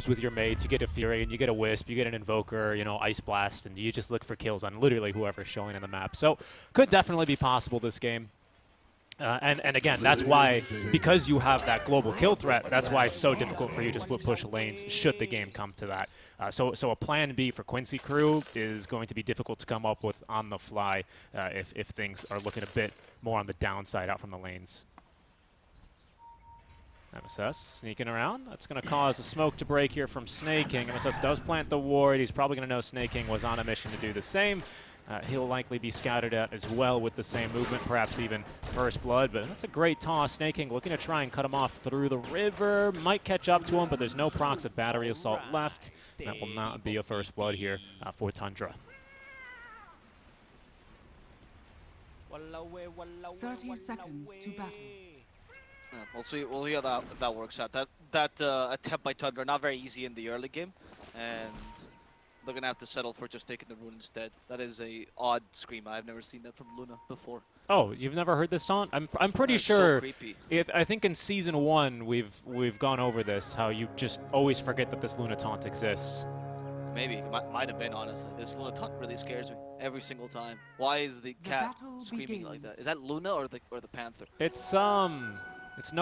with your mates. You get a Fury and you get a Wisp, you get an Invoker, you know, Ice Blast, and you just look for kills on literally whoever's showing in the map. So could definitely be possible this game. And again, that's why, because you have that global kill threat, that's why it's so difficult for you to split push lanes should the game come to that. So a plan B for Quincy crew is going to be difficult to come up with on the fly if things are looking a bit more on the downside out from the lanes. MSS sneaking around. That's going to cause a smoke to break here from Snaking. MSS does plant the ward. He's probably going to know Snaking was on a mission to do the same. He'll likely be scouted at as well with the same movement, perhaps even first blood, but that's a great toss. Snaking looking to try and cut him off through the river. Might catch up to him, but there's no procs of battery assault left. That will not be a first blood here for Tundra. 30 seconds to battle. Yeah, we'll see how that works out. That attempt by Tundra, not very easy in the early game, and they're gonna have to settle for just taking the rune instead. That is a odd scream. I've never seen that from Luna before. Oh, you've never heard this taunt? I'm pretty sure. So creepy. I think in season 1 we've gone over this. How you just always forget that this Luna taunt exists. Maybe it might have been, honestly. This Luna taunt really scares me every single time. Why is the cat screaming like that? Is that Luna or the Panther? It's Nova. It's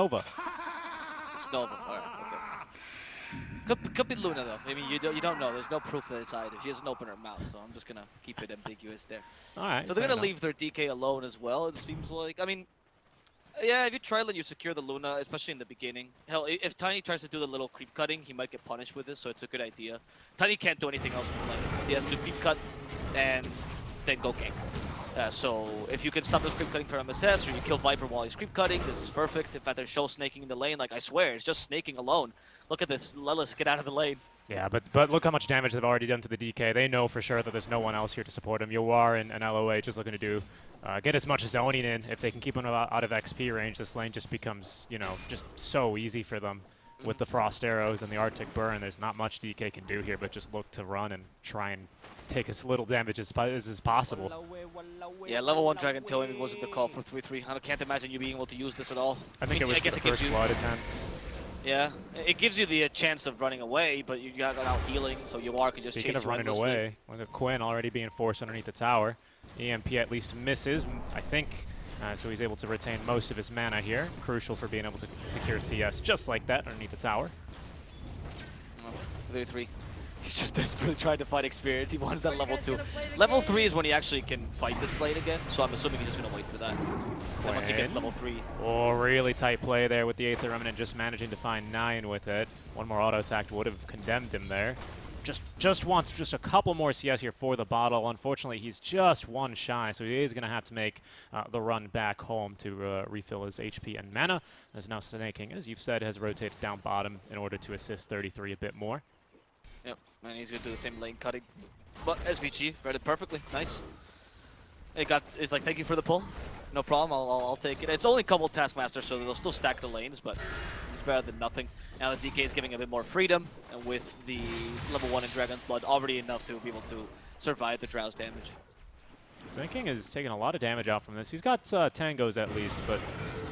Nova. All right. Okay. Could be Luna though. I mean, you don't know. There's no proof that it's either. She doesn't open her mouth, so I'm just gonna keep it ambiguous there. All right. So they're gonna leave their DK alone as well. It seems like. I mean, yeah, if you try and you secure the Luna, especially in the beginning. Hell, if Tiny tries to do the little creep cutting, he might get punished with this. So it's a good idea. Tiny can't do anything else in the lane. He has to creep cut and then go gank. So if you can stop this creep cutting for MSS, or you kill Viper while he's creep cutting, this is perfect. In fact, they show snaking in the lane. Like, I swear, it's just snaking alone. Look at this. Lelis, get out of the lane. Yeah, but look how much damage they've already done to the DK. They know for sure that there's no one else here to support him. Yawar and LOA just looking to do get as much zoning in. If they can keep him out of XP range, this lane just becomes, you know, just so easy for them. With the Frost Arrows and the Arctic Burn, there's not much DK can do here, but just look to run and try and take as little damage as possible. Yeah, level 1 Dragon Tail maybe wasn't the call for 3-3. I can't imagine you being able to use this at all. I think it was the first blood attempt. Yeah, it gives you the chance of running away, but you got out healing, so Yawar can just chase you endlessly. Speaking of running away, look at Quinn already being forced underneath the tower. EMP at least misses, I think. So he's able to retain most of his mana here. Crucial for being able to secure CS just like that underneath the tower. 3-3. He's just desperately trying to fight experience. He wants that level 2. Level 3 is when he actually can fight this lane again, so I'm assuming he's just going to wait for that. And once he gets level 3. Oh, really tight play there with the Aether Remnant, just managing to find 9 with it. One more auto attack would have condemned him there. Just wants just a couple more CS here for the bottle. Unfortunately, he's just one shy, so he is going to have to make the run back home to refill his HP and mana. As now Snaking, as you've said, has rotated down bottom in order to assist 33 a bit more. Yep, and he's going to do the same lane cutting. But SVG read it perfectly. Nice. It's like, thank you for the pull. No problem, I'll take it. It's only a couple Taskmasters, so they'll still stack the lanes, but it's better than nothing. Now the DK is giving a bit more freedom, and with the level 1 in Dragon's Blood, already enough to be able to survive the Drow's damage. Snaking is taking a lot of damage out from this. He's got tangos at least, but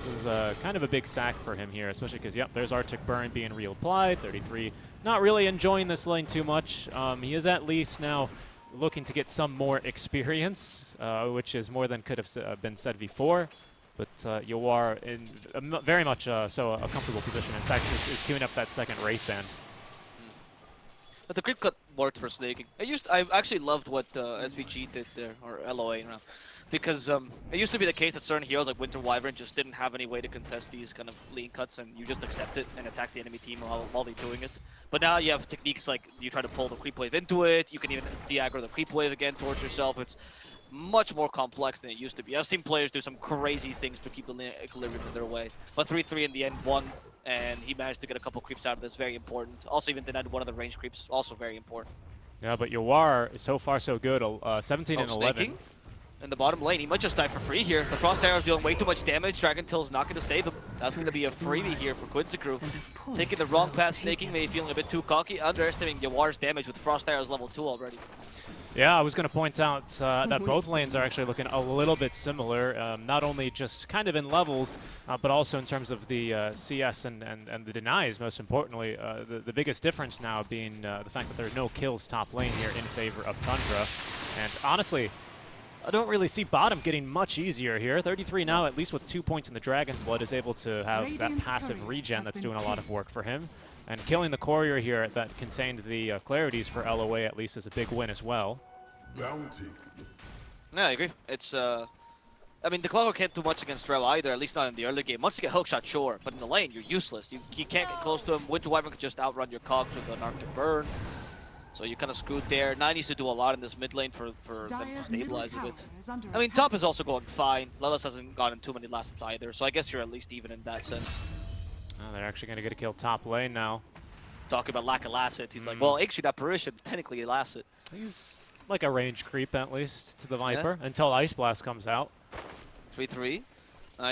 this is kind of a big sack for him here, especially because, yep, there's Arctic Burn being reapplied. 33 not really enjoying this lane too much. He is at least now looking to get some more experience, which is more than could have been said before. But you are in very much so a comfortable position. In fact, is queuing up that second Wraith Band. But the creep cut worked for Snaking. I actually loved what SVG did there, or LOA, because it used to be the case that certain heroes like Winter Wyvern just didn't have any way to contest these kind of lean cuts, and you just accept it and attack the enemy team while they're doing it. But now you have techniques like you try to pull the creep wave into it. You can even de-aggro the creep wave again towards yourself. It's much more complex than it used to be. I've seen players do some crazy things to keep the equilibrium in their way. But 3-3 in the end won, and he managed to get a couple creeps out of this. Very important. Also even denied one of the range creeps. Also very important. Yeah, but Yawar, so far so good. 17 and 11. Snaking in the bottom lane. He might just die for free here. The Frost Arrow's dealing way too much damage. Dragon Tail's not going to save him. That's going to be a freebie here for Quincy crew. Taking the wrong path, Snaking, maybe feeling a bit too cocky. Underestimating Yawar's damage with Frost Arrow's level 2 already. Yeah, I was going to point out that both lanes are actually looking a little bit similar, not only just kind of in levels, but also in terms of the CS and the denies, most importantly. The biggest difference now being the fact that there are no kills top lane here in favor of Tundra. And honestly, I don't really see bottom getting much easier here. 33 now, at least with 2 points in the Dragon's Blood, is able to have that passive regen that's doing a lot of work for him. And killing the courier here that contained the clarities for LOA at least is a big win as well. Bounty. Yeah, I agree. It's I mean, the Clockwork can't do much against Drell either, at least not in the early game. Once you get hookshot, sure, but in the lane, you're useless. You can't get close to him. Winter Wyvern can just outrun your cogs with an Arctic Burn. So you're kind of screwed there. 9 needs to do a lot in this mid lane for them to stabilize a bit. I mean, top is also going fine. Lelis hasn't gotten too many last hits either, so I guess you're at least even in that sense. Oh, they're actually going to get a kill top lane now. Talking about lack of last hits, he's like, well, actually that Parisian technically a last hit. He's like a range creep at least to the Viper until Ice Blast comes out. 3-3.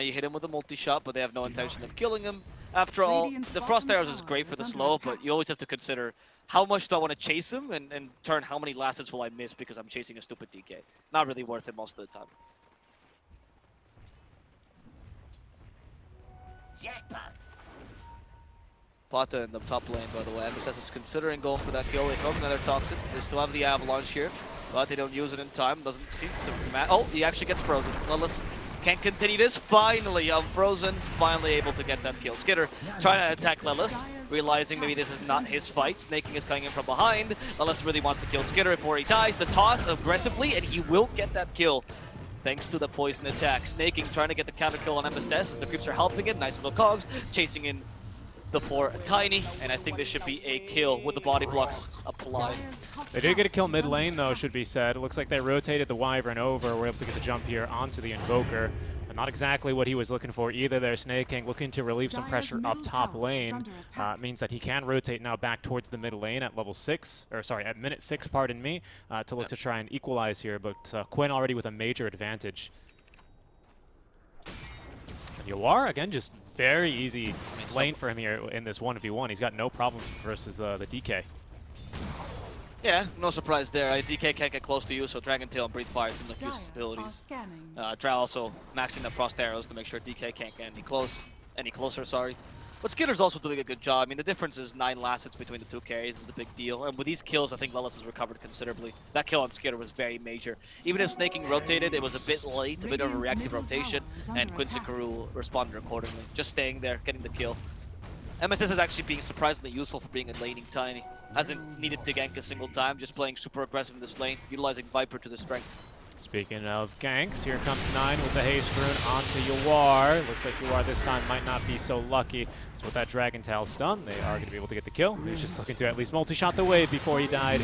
You hit him with a multi-shot, but they have no intention of killing him. After all, the Frost Arrows is great for the slow, but you always have to consider how much do I want to chase him and turn how many last hits will I miss because I'm chasing a stupid DK. Not really worth it most of the time. Jackpot. Plata in the top lane, by the way. MSS is considering going for that kill. They throw another Toxic. They still have the Avalanche here, but they don't use it in time. Doesn't seem to matter. Oh, he actually gets frozen. Lelis can't continue this. Finally, Unfrozen. Finally able to get that kill. Skitter trying to attack Lelis, realizing maybe this is not his fight. Snaking is coming in from behind. Lelis really wants to kill Skitter before he dies. The toss aggressively, and he will get that kill. Thanks to the poison attack. Snaking trying to get the counter kill on MSS as the creeps are helping it. Nice little cogs. Chasing in the poor Tiny, and I think this should be a kill with the body blocks applied. They did get a kill mid lane though, should be said. It looks like they rotated the Wyvern over. We're able to get the jump here onto the Invoker. And not exactly what he was looking for either there. Snake King looking to relieve some pressure up top lane. Means that he can rotate now back towards the mid lane at level 6, or sorry, at minute 6, pardon me, to look to try and equalize here. But Quinn already with a major advantage. And Yawar, again, just very easy lane for him here in this 1v1. He's got no problems versus the DK. Yeah, no surprise there. DK can't get close to you, so Dragon Tail and Breathe Fire seem like useless abilities. Drow also maxing the Frost Arrows to make sure DK can't get any closer, sorry. But Skitter's also doing a good job. I mean, the difference is 9 last hits between the two carries is a big deal. And with these kills, I think Lelis has recovered considerably. That kill on Skitter was very major. Even if Snaking rotated, it was a bit late, a bit of a reactive rotation, and Quincy responded accordingly. Just staying there, getting the kill. MSS is actually being surprisingly useful for being a laning Tiny. Hasn't needed to gank a single time, just playing super aggressive in this lane, utilizing Viper to the strength. Speaking of ganks, here comes 9 with the haste rune onto Yawar. Looks like Yawar this time might not be so lucky. So with that Dragon Tail stun, they are going to be able to get the kill. He's just looking to at least multi-shot the wave before he died.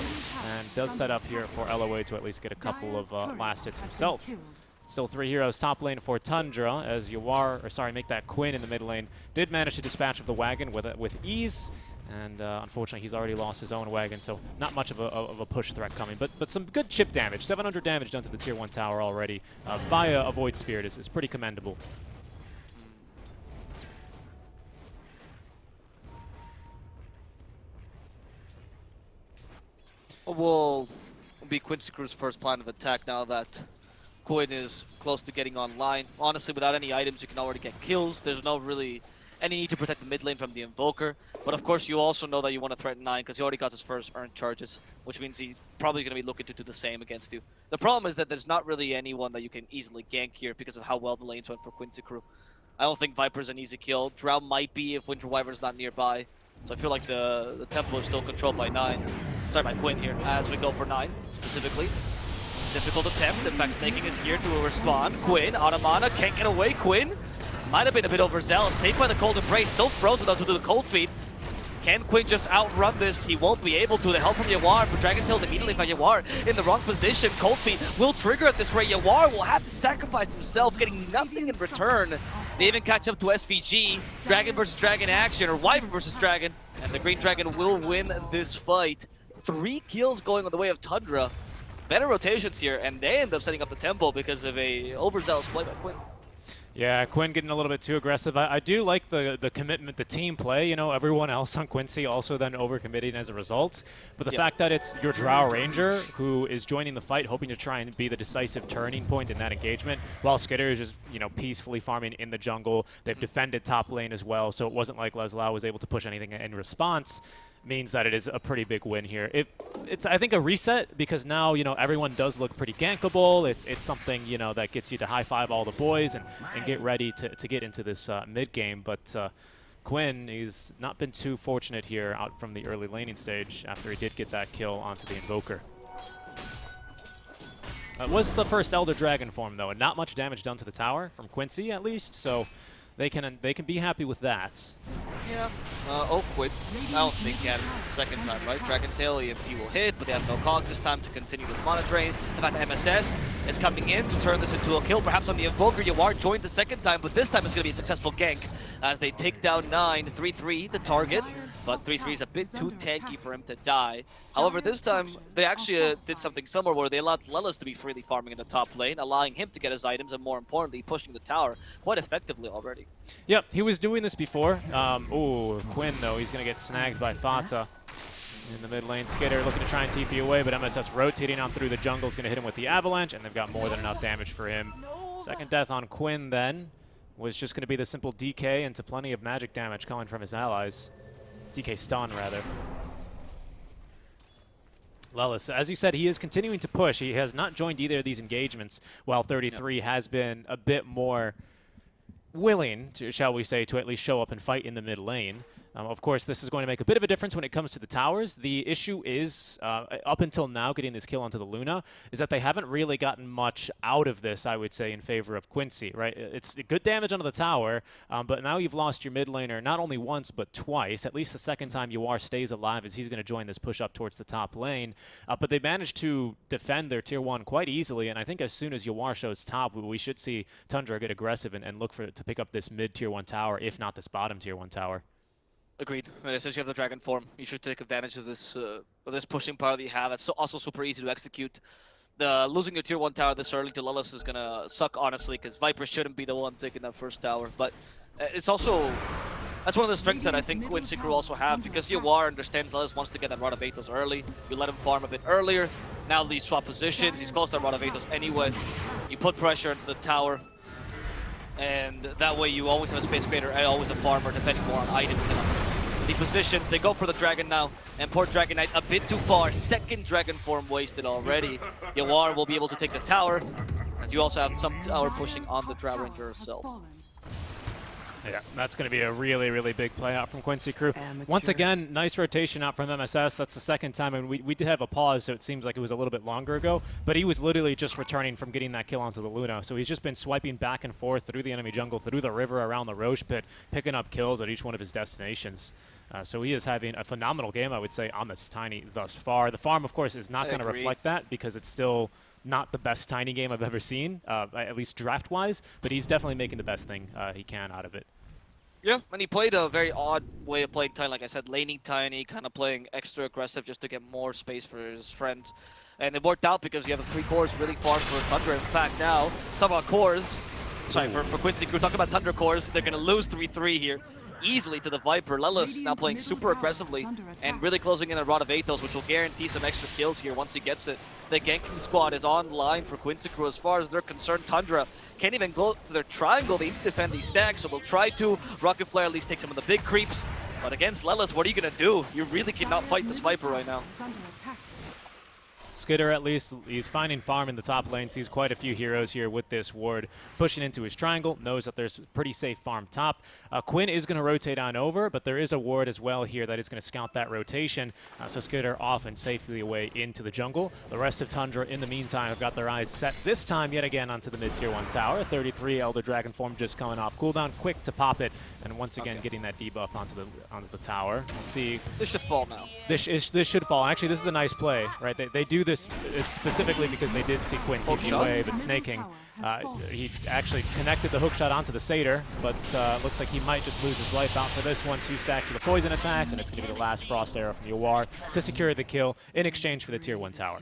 And does set up here for LOA to at least get a couple of last hits himself. Still 3 heroes top lane for Tundra as Yawar, or sorry, make that Quinn in the mid lane. Did manage to dispatch of the wagon with ease. And unfortunately, he's already lost his own wagon, so not much of a push threat coming. But some good chip damage. 700 damage done to the Tier 1 tower already by a Void Spirit is pretty commendable. Will be Quincy Crew's first plan of attack now that Quinn is close to getting online. Honestly, without any items, you can already get kills. There's no really any need to protect the mid lane from the Invoker. But of course, you also know that you want to threaten 9 because he already got his first earned charges, which means he's probably going to be looking to do the same against you. The problem is that there's not really anyone that you can easily gank here because of how well the lanes went for Quincy Crew. I don't think Viper's an easy kill. Drow might be if Winter Wyvern's not nearby. So I feel like the tempo is still controlled by 9. Sorry, by Quinn here, as we go for 9 specifically. Difficult attempt. In fact, Snaking is here to respond. Quinn, out of mana, can't get away. Quinn might have been a bit overzealous. Saved by the Cold Embrace, still frozen up to do the Cold Feet. Can Quinn just outrun this? He won't be able to. The help from Yawar, but Dragon Tailed immediately by Yawar in the wrong position. Cold Feet will trigger at this rate. Yawar will have to sacrifice himself, getting nothing in return. They even catch up to SVG. Dragon versus Dragon action, or Wyvern versus Dragon. And the Green Dragon will win this fight. 3 kills going on the way of Tundra. Better rotations here, and they end up setting up the tempo because of a overzealous play by Quinn. Yeah, Quinn getting a little bit too aggressive. I do like the commitment, the team play. You know, everyone else on Quincy also then overcommitting as a result. But the fact that it's your Drow Ranger who is joining the fight, hoping to try and be the decisive turning point in that engagement, while Skitter is just, you know, peacefully farming in the jungle. They've defended top lane as well, so it wasn't like Leslau was able to push anything in response. Means that it is a pretty big win here. It's I think a reset because now, you know, everyone does look pretty gankable. It's something, you know, that gets you to high-five all the boys and get ready to get into this mid game. But Quinn, he's not been too fortunate here out from the early laning stage after he did get that kill onto the Invoker. It was the first Elder Dragon form though, and not much damage done to the tower from Quincy at least. So they can be happy with that. Yeah. Quinn. I don't think he had it the second time, right? Dragon Tail, he will hit, but they have no cog this time to continue this mana drain. In fact, MSS is coming in to turn this into a kill, perhaps on the Invoker. Yawar joined the second time, but this time it's going to be a successful gank as they take down 9, 3-3, the target. But 3-3 is a bit too tanky for him to die. However, this time they actually did something similar where they allowed Lelis to be freely farming in the top lane, allowing him to get his items and, more importantly, pushing the tower quite effectively already. Yep, he was doing this before. Ooh, Quinn, though, he's going to get snagged by Fata in the mid lane. Skitter looking to try and TP away, but MSS rotating on through the jungle is going to hit him with the Avalanche, and they've got more than enough damage for him. Second death on Quinn, then, was just going to be the simple DK into plenty of magic damage coming from his allies. DK stun, rather. Lelis, as you said, he is continuing to push. He has not joined either of these engagements, while 33 has been a bit more willing, to, shall we say, to at least show up and fight in the mid lane. Of course, this is going to make a bit of a difference when it comes to the towers. The issue is, up until now, getting this kill onto the Luna, is that they haven't really gotten much out of this, I would say, in favor of Quincy, right? It's good damage onto the tower, but now you've lost your mid laner not only once, but twice. At least the second time Yawar stays alive as he's going to join this push up towards the top lane. But they managed to defend their tier 1 quite easily, and I think as soon as Yawar shows top, we should see Tundra get aggressive and look to pick up this mid tier 1 tower, if not this bottom tier 1 tower. Agreed. Since you have the dragon form, you should take advantage of this pushing power that you have. That's also super easy to execute. Losing your tier 1 tower this early to Lelis is gonna suck, honestly, because Viper shouldn't be the one taking that first tower. But it's also, that's one of the strengths that I think Quincy crew also have, because Yawar understands Lelis wants to get that Rod of Athos early. You let him farm a bit earlier. Now these swap positions. He's close to that Rod of Athos anyway. You put pressure into the tower. And that way you always have a space creator and always a farmer, depending more on items than on the positions. They go for the dragon now, and poor Dragon Knight a bit too far. Second dragon form wasted already. Yawar will be able to take the tower, as you also have some tower pushing on the Drow Ranger herself. Yeah, that's going to be a really, really big play out from Quincy crew. Once again, nice rotation out from MSS. That's the second time, and we did have a pause, so it seems like it was a little bit longer ago. But he was literally just returning from getting that kill onto the Luna. So he's just been swiping back and forth through the enemy jungle, through the river, around the Roche pit, picking up kills at each one of his destinations. So he is having a phenomenal game, I would say, on this Tiny thus far. The farm, of course, is not going to reflect that because it's still not the best Tiny game I've ever seen, at least draft-wise, but he's definitely making the best thing he can out of it. Yeah, and he played a very odd way of playing Tiny, like I said, laning Tiny, kind of playing extra aggressive just to get more space for his friends. And it worked out because you have the 3 cores really far for Tundra. In fact, now, talk about cores, sorry, for Quincy crew, talk about Tundra cores, they're going to lose 3-3 here. Easily to the Viper. Lelis now playing super aggressively and really closing in a Rod of Athos, which will guarantee some extra kills here once he gets it. The ganking squad is online for Quincy crew as far as they're concerned. Tundra can't even go to their triangle. They need to defend these stacks, so they'll try to. Rocket Flare at least take some of the big creeps. But against Lelis, what are you going to do? You really cannot fight this Viper right now. Skitter, at least, he's finding farm in the top lane, sees quite a few heroes here with this ward, pushing into his triangle, knows that there's pretty safe farm top. Quinn is going to rotate on over, but there is a ward as well here that is going to scout that rotation, so Skitter off and safely away into the jungle. The rest of Tundra, in the meantime, have got their eyes set this time yet again onto the mid-tier 1 tower. 33 Elder Dragon form just coming off cooldown, quick to pop it, and once again getting that debuff onto the tower. Let's see. This should fall now. This should fall. Actually, this is a nice play, right? They do this specifically because they did see Quinn TP away, but snaking. He actually connected the hookshot onto the Satyr, but looks like he might just lose his life out for this one. 2 stacks of the poison attacks, and it's going to be the last Frost Arrow from Yawar to secure the kill in exchange for the tier 1 tower.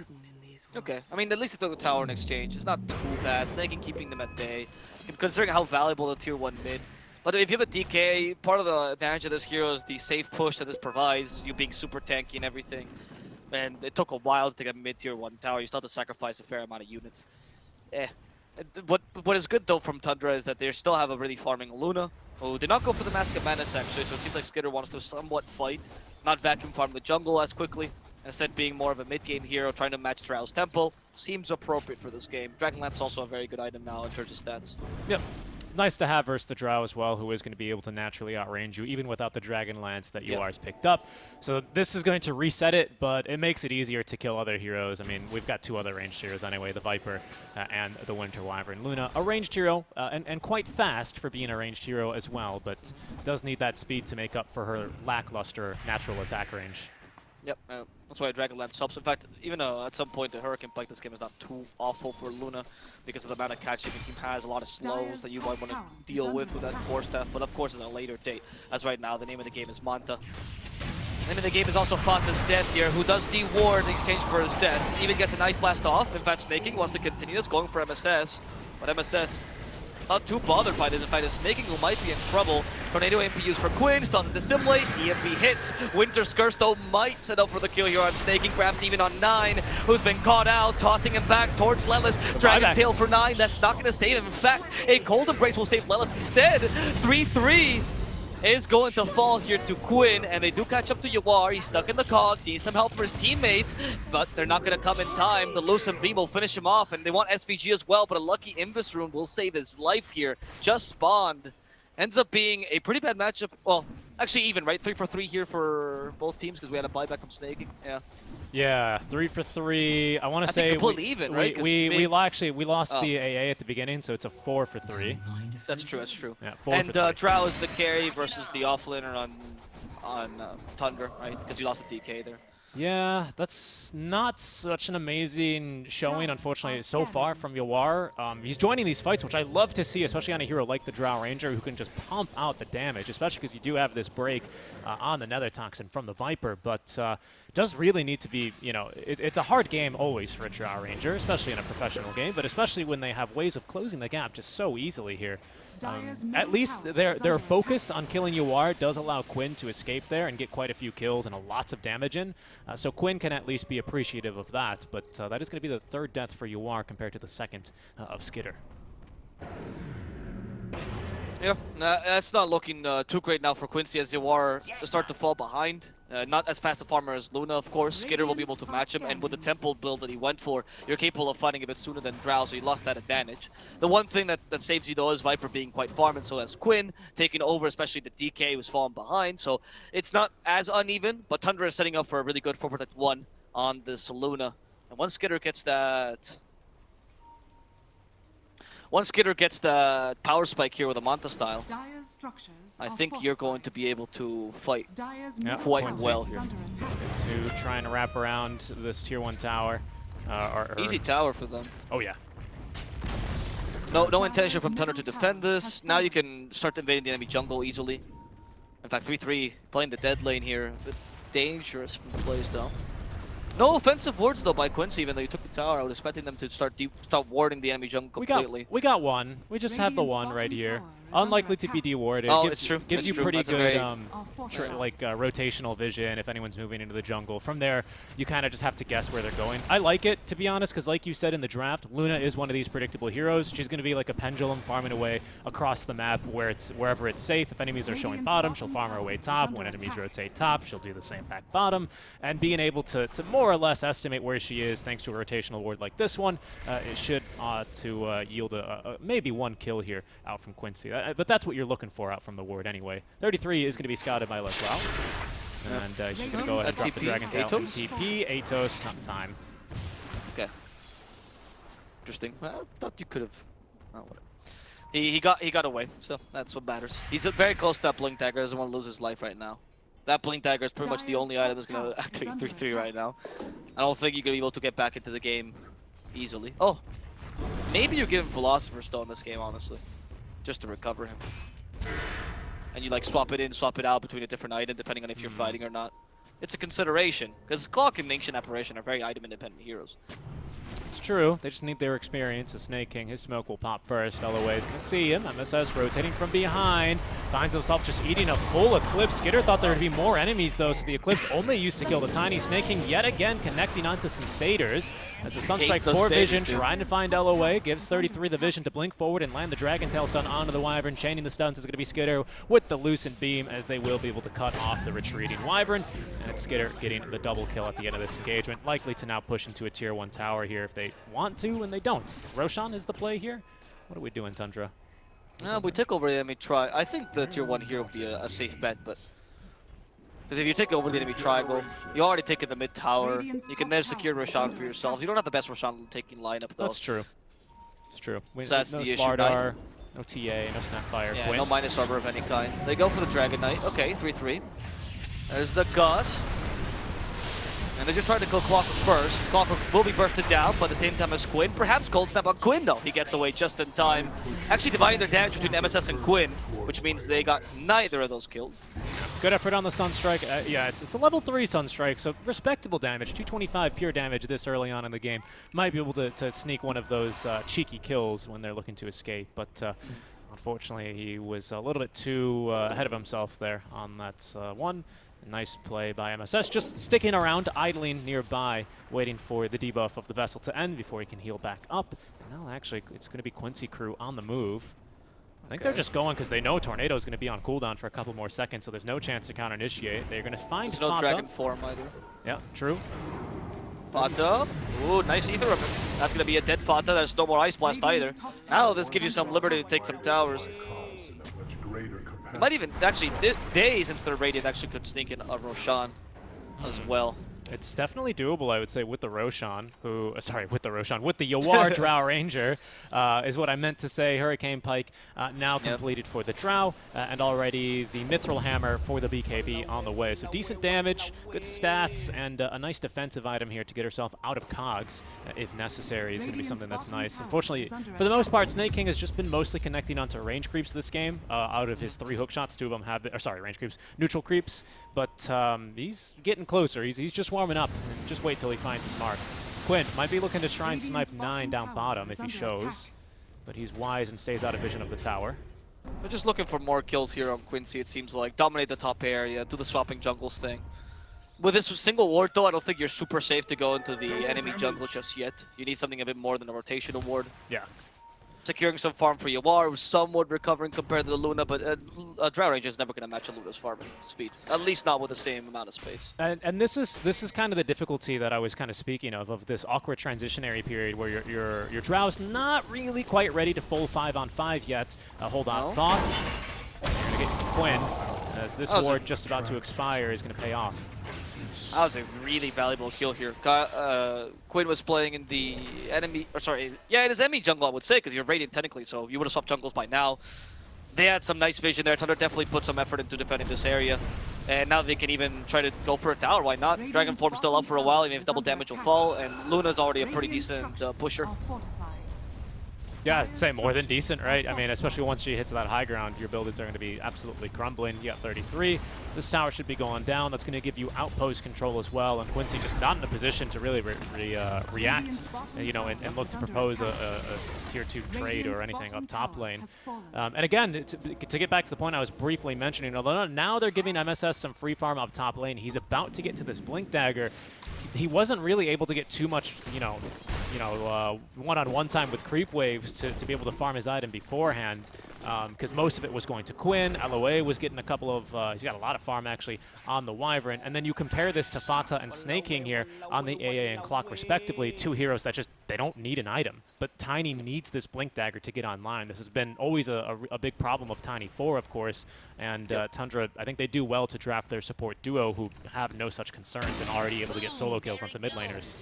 Okay, I mean, at least they took the tower in exchange. It's not too bad. Snaking keeping them at bay. considering how valuable the tier 1 mid. But if you have a DK, part of the advantage of this hero is the safe push that this provides, you being super tanky and everything. And it took a while to get a mid tier 1 tower. You still have to sacrifice a fair amount of units. What is good though from Tundra is that they still have a really farming Luna, who did not go for the Mask of Madness actually, so it seems like Skitter wants to somewhat fight, not vacuum farm the jungle as quickly, instead being more of a mid-game hero, trying to match Drow's Temple. Seems appropriate for this game. Dragonlance is also a very good item now in terms of stats. Yep. Nice to have versus the Drow as well, who is going to be able to naturally outrange you, even without the Dragon Lance that UR's picked up. So this is going to reset it, but it makes it easier to kill other heroes. I mean, we've got 2 other ranged heroes anyway, the Viper and the Winter Wyvern. Luna, a ranged hero, and quite fast for being a ranged hero as well, but does need that speed to make up for her lackluster natural attack range. Yep, that's why Dragonlance helps. In fact, even at some point, the Hurricane Pike this game is not too awful for Luna because of the amount of catching the team has, a lot of slows that you might want to deal with that Force Staff, but of course, at a later date. As right now, the name of the game is Manta. The name of the game is also Fanta's Death here, who does de-ward in exchange for his death. Even gets an Ice Blast off. In fact, Snaking wants to continue this, going for MSS, but MSS not too bothered by this. In fact, Snaking who might be in trouble. Tornado EMP used for Quinn, starts to dissimulate, EMP hits. Winter's Curse though might set up for the kill here on Snaking, perhaps even on 9, who's been caught out, tossing him back towards Lelis. Dragon Tail for 9, that's not going to save him. In fact, a Cold Embrace will save Lelis instead. 3-3 is going to fall here to Quinn, and they do catch up to Yawar. He's stuck in the cogs, he needs some help for his teammates, but they're not going to come in time. The Lucent Beam will finish him off, and they want SVG as well, but a lucky Invis Rune will save his life here. Just spawned. Ends up being a pretty bad matchup. Well, actually even, right? 3 for 3 here for both teams because we had a buyback from Snaking. Yeah. Yeah, 3 for 3. I want to say completely even, right? We lost the AA at the beginning, so it's a 4 for 3. That's true. That's true. Yeah, 4 and for 3. Drow is the carry versus the offlaner on Tundra, right? Because you lost the DK there. Yeah, that's not such an amazing showing, unfortunately, so far from Yawar. He's joining these fights, which I love to see, especially on a hero like the Drow Ranger, who can just pump out the damage, especially because you do have this break on the Nether Toxin from the Viper, but does really need to be, you know, it's a hard game always for a Drow Ranger, especially in a professional game, but especially when they have ways of closing the gap just so easily here. At least their focus on killing Yawar does allow Quinn to escape there and get quite a few kills and lots of damage in. So Quinn can at least be appreciative of that, but that is going to be the 3rd death for Yawar compared to the 2nd of Skitter. Yeah, that's not looking too great now for Quincy as Yawar start to fall behind. Not as fast a farmer as Luna, of course. Skitter will be able to match him, and with the Temple build that he went for, you're capable of fighting a bit sooner than Drow, so you lost that advantage. The one thing that saves you, though, is Viper being quite farm, and so has Quinn taking over, especially the DK who's fallen behind, so it's not as uneven, but Tundra is setting up for a really good 4-protect-1 on this Luna. And once Skitter gets that... Once Skitter gets the power spike here with a Manta style, I think you're going to be able to fight quite well here. To try and wrap around this tier 1 tower. Easy tower for them. Oh yeah. No intention from Tundra to defend this. Now you can start invading the enemy jungle easily. In fact, 3-3 playing the dead lane here. A bit dangerous plays though. No offensive wards though by Quincy, even though you took the tower. I was expecting them to start warding the enemy jungle completely. We got one. We just have the one right here. Unlikely to be dewarded. Oh, it's true. Gives you pretty That's good rotational vision if anyone's moving into the jungle. From there, you kind of just have to guess where they're going. I like it, to be honest, because like you said in the draft, Luna is one of these predictable heroes. She's going to be like a pendulum farming away across the map wherever it's safe. If enemies are showing bottom, she'll farm her way top. When enemies rotate top, she'll do the same back bottom. And being able to more or less estimate where she is, thanks to a rotational ward like this one, it should yield maybe 1 kill here out from Quincy. But that's what you're looking for out from the ward anyway. 33 is going to be scouted by Leswell. And she's going to go ahead and drop the Dragon Tail. TP, Atos, not in time. Okay. Interesting. Well, I thought you could have... Oh, whatever. He got away, so that's what matters. He's very close to that Blink Dagger, doesn't want to lose his life right now. That Blink Dagger is pretty much the only item that's going to activate 3-3 right now. I don't think you're going to be able to get back into the game easily. Oh, maybe you give him Philosopher's Stone this game, honestly. Just to recover him. And you like swap it in, swap it out between a different item depending on if you're fighting or not. It's a consideration, because Clock and Ancient Apparition are very item independent heroes. It's true. They just need their experience. The Snake King, his smoke will pop first. LOA is going to see him. MSS rotating from behind. Finds himself just eating a full Eclipse. Skitter thought there would be more enemies, though, so the Eclipse only used to kill the tiny Snake King. Yet again, connecting onto some Satyrs. As the Sunstrike 4 vision, trying to find LOA. Gives 33 the vision to blink forward and land the Dragon Tail stun onto the Wyvern. Chaining the stuns is going to be Skitter with the Lucent Beam, as they will be able to cut off the retreating Wyvern. And it's Skitter getting the double kill at the end of this engagement. Likely to now push into a tier 1 tower here if they want to, and they don't. Roshan is the play here. What are we doing, Tundra? We took over the enemy try. I think the tier 1 here would be a safe bet, but because if you take over the enemy triangle, you already taken the mid tower. You can then secure Roshan for yourself. You don't have the best Roshan taking lineup though. That's true. It's true. So that's no the issue, Slardar, no TA, no Snapfire. Yeah, Quinn. no minus armor of any kind. They go for the Dragon Knight. Okay, 3-3. There's the Gust. And they just tried to kill Clockwork first. Clockwork will be bursted down, but at the same time as Quinn. Perhaps Cold Snap on Quinn, though. He gets away just in time. Actually dividing their damage between MSS and Quinn, which means they got neither of those kills. Good effort on the Sunstrike. Yeah, it's a level 3 Sunstrike, so respectable damage. 225 pure damage this early on in the game. Might be able to sneak one of those cheeky kills when they're looking to escape, but unfortunately he was a little bit too ahead of himself there on that one. Nice play by MSS, just sticking around, idling nearby, waiting for the debuff of the vessel to end before he can heal back up. And now actually it's going to be Quincy crew on the move. I think they're just going because they know Tornado is going to be on cooldown for a couple more seconds, so there's no chance to counter-initiate. They're going to find There's no Dragon form either. Yeah, true. Fata. Ooh, nice Ether Weapon. That's going to be a dead Fata. There's no more Ice Blast either. Now this gives you some liberty to take some towers. It might even, actually, days since they're Radiant actually could sneak in a Roshan as well. It's definitely doable, I would say, with the Roshan, with the Yawar Drow Ranger, is what I meant to say. Hurricane Pike now completed for the Drow, and already the Mithril Hammer for the BKB on the way. So decent damage, good stats, and a nice defensive item here to get herself out of cogs if necessary is going to be something that's nice. Unfortunately, for the most part, Snake King has just been mostly connecting onto range creeps this game. Out of his 3 hook shots, 2 of them have been, range creeps, neutral creeps, but he's getting closer. He's just warming up, and just wait till he finds his mark. Quinn might be looking to try and snipe 9 down bottom if he shows, but he's wise and stays out of vision of the tower. We're just looking for more kills here on Quincy, it seems like. Dominate the top area, do the swapping jungles thing. With this single ward though, I don't think you're super safe to go into the enemy jungle just yet. You need something a bit more than a rotational ward. Yeah. Securing some farm for Yawar, who's somewhat recovering compared to the Luna, but a Drow Ranger is never going to match a Luna's farming speed. At least not with the same amount of space. And this is kind of the difficulty that I was kind of speaking of this awkward transitionary period where your Drow's not really quite ready to full 5-on-5 yet. Hold on, thoughts? You're going to get Quinn, as this ward just about to expire is going to pay off. That was a really valuable kill here. Quinn was playing in the enemy, in his enemy jungle, I would say, because you're Radiant technically, so you would have swapped jungles by now. They had some nice vision there. Tundra definitely put some effort into defending this area. And now they can even try to go for a tower, why not? Dragon Form's still up for a while, even if double damage will fall, and Luna's already a pretty decent pusher. Yeah, I'd say more than decent, right? I mean, especially once she hits that high ground, your buildings are going to be absolutely crumbling. You got 33. This tower should be going down. That's going to give you outpost control as well. And Quincy just not in a position to really react, you know, and look to propose a tier 2 trade or anything up top lane. And again, to get back to the point I was briefly mentioning, although now they're giving MSS some free farm up top lane, he's about to get to this Blink Dagger. He wasn't really able to get too much, one-on-one time with creep waves to be able to farm his item beforehand, because most of it was going to Quinn. LOA was getting a couple of, he's got a lot of farm actually on the Wyvern, and then you compare this to Fata and Snake King here on the AA and Clock respectively, 2 heroes that just, they don't need an item, but Tiny needs this Blink Dagger to get online. This has been always a big problem of Tiny 4, of course, and Tundra, I think they do well to draft their support duo who have no such concerns and already able to get solo kills on some mid laners.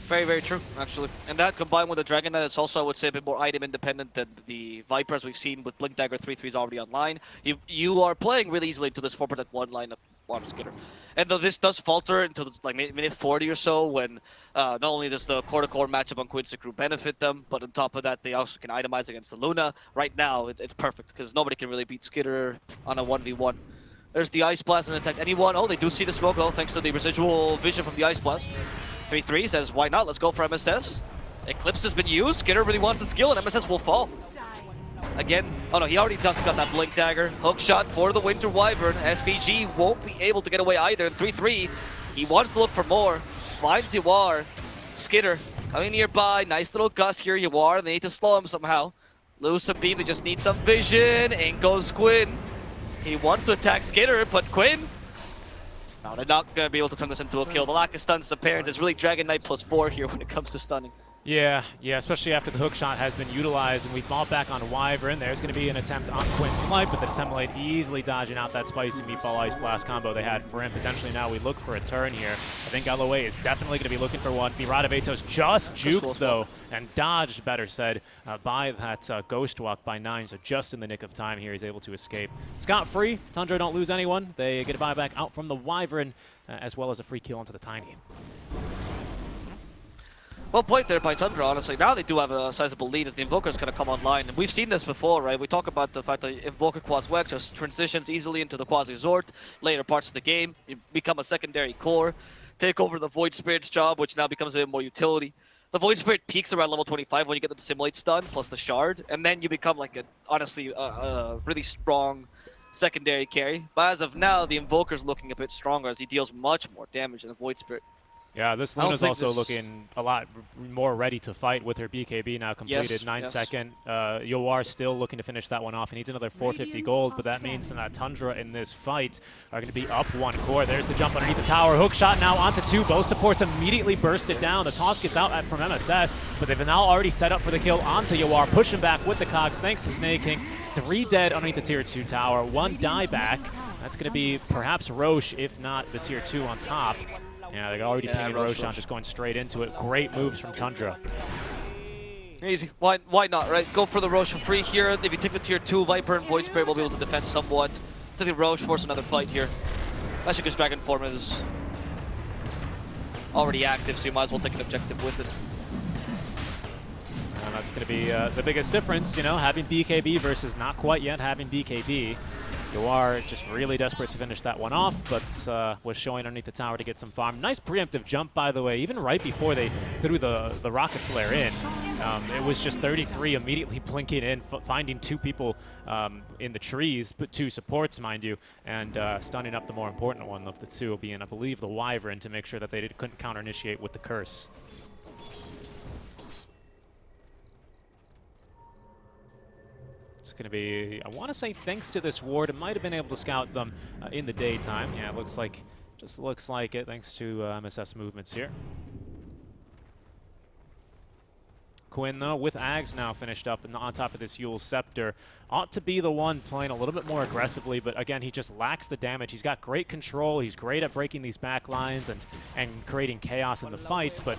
Very, very true, actually. And that combined with the Dragon Knight, it's also, I would say, a bit more item independent than the Vipers we've seen with Blink Dagger 3-3 is already online. You are playing really easily into this 4-1 lineup on Skitter. And though this does falter until like minute 40 or so, when not only does the core-to-core matchup on Quincy crew benefit them, but on top of that, they also can itemize against the Luna. Right now, it's perfect, because nobody can really beat Skitter on a 1v1. There's the Ice Blast and attack anyone. Oh, they do see the smoke, thanks to the residual vision from the Ice Blast. 3-3 says, why not? Let's go for MSS. Eclipse has been used. Skitter really wants the skill, and MSS will fall. Again, oh no, he already just got that Blink Dagger. Hook shot for the Winter Wyvern. SVG won't be able to get away either. And 3-3, he wants to look for more. Finds Yawar. Skitter coming nearby. Nice little gust here, Yawar. They need to slow him somehow. Lose some beam, they just need some vision. In goes Quinn. He wants to attack Skitter, but Quinn, no, they're not going to be able to turn this into a kill. The lack of stuns apparent is really Dragon Knight +4 here when it comes to stunning. Yeah, especially after the hook shot has been utilized and we fall back on Wyvern. There's going to be an attempt on Quinn's life, but the Dissemblade easily dodging out that spicy Meatball Ice Blast combo they had for him. Potentially now we look for a turn here. I think LOA is definitely going to be looking for one. Miradavetos just juked, though, and dodged, better said, by that Ghost Walk by 9, so just in the nick of time here he's able to escape. Scot-free, Tundra don't lose anyone. They get a buyback out from the Wyvern, as well as a free kill onto the Tiny. Well played there by Tundra, honestly. Now they do have a sizable lead as the Invoker's going to come online. And we've seen this before, right? We talk about the fact that Invoker Quas Wex just transitions easily into the Quas Resort. Later parts of the game, you become a secondary core. Take over the Void Spirit's job, which now becomes a bit more utility. The Void Spirit peaks around level 25 when you get the Dissimulate stun, plus the Shard. And then you become, like, honestly, a really strong secondary carry. But as of now, the Invoker's looking a bit stronger as he deals much more damage than the Void Spirit. Yeah, this Luna's also looking a lot more ready to fight with her BKB now completed. Yes, 9 yes. second. Yawar still looking to finish that one off. He needs another 450 gold, but that means that Tundra in this fight are going to be up 1 core. There's the jump underneath the tower. Hook shot now onto 2. Both supports immediately burst it down. The toss gets out from MSS, but they've now already set up for the kill onto Yawar. Pushing back with the cogs thanks to Snake King. 3 dead underneath the tier 2 tower. 1 dieback. That's going to be perhaps Roche, if not the tier 2 on top. Yeah, they're already pinging Roshan, just going straight into it. Great moves from Tundra. Easy. Why not, right? Go for the Roche for free here. If you take the tier 2, Viper and Void Spirit will be able to defend somewhat. I think Roche force another fight here. Especially because Dragon Form is already active, so you might as well take an objective with it. And that's going to be the biggest difference, you know, having BKB versus not quite yet having BKB. Yawar just really desperate to finish that one off, but was showing underneath the tower to get some farm. Nice preemptive jump, by the way, even right before they threw the rocket flare in. It was just 33 immediately blinking in, finding 2 people in the trees, but 2 supports, mind you, and stunning up the more important one of the 2 being, I believe, the Wyvern to make sure that they couldn't counter-initiate with the curse. It's going to be, I want to say thanks to this ward, it might have been able to scout them in the daytime. Yeah, it looks like, just looks like it, thanks to MSS movements here. Quinn, though, with Ags now finished up and on top of this Yule Scepter, ought to be the one playing a little bit more aggressively, but again, he just lacks the damage. He's got great control, he's great at breaking these back lines and creating chaos in the fights, but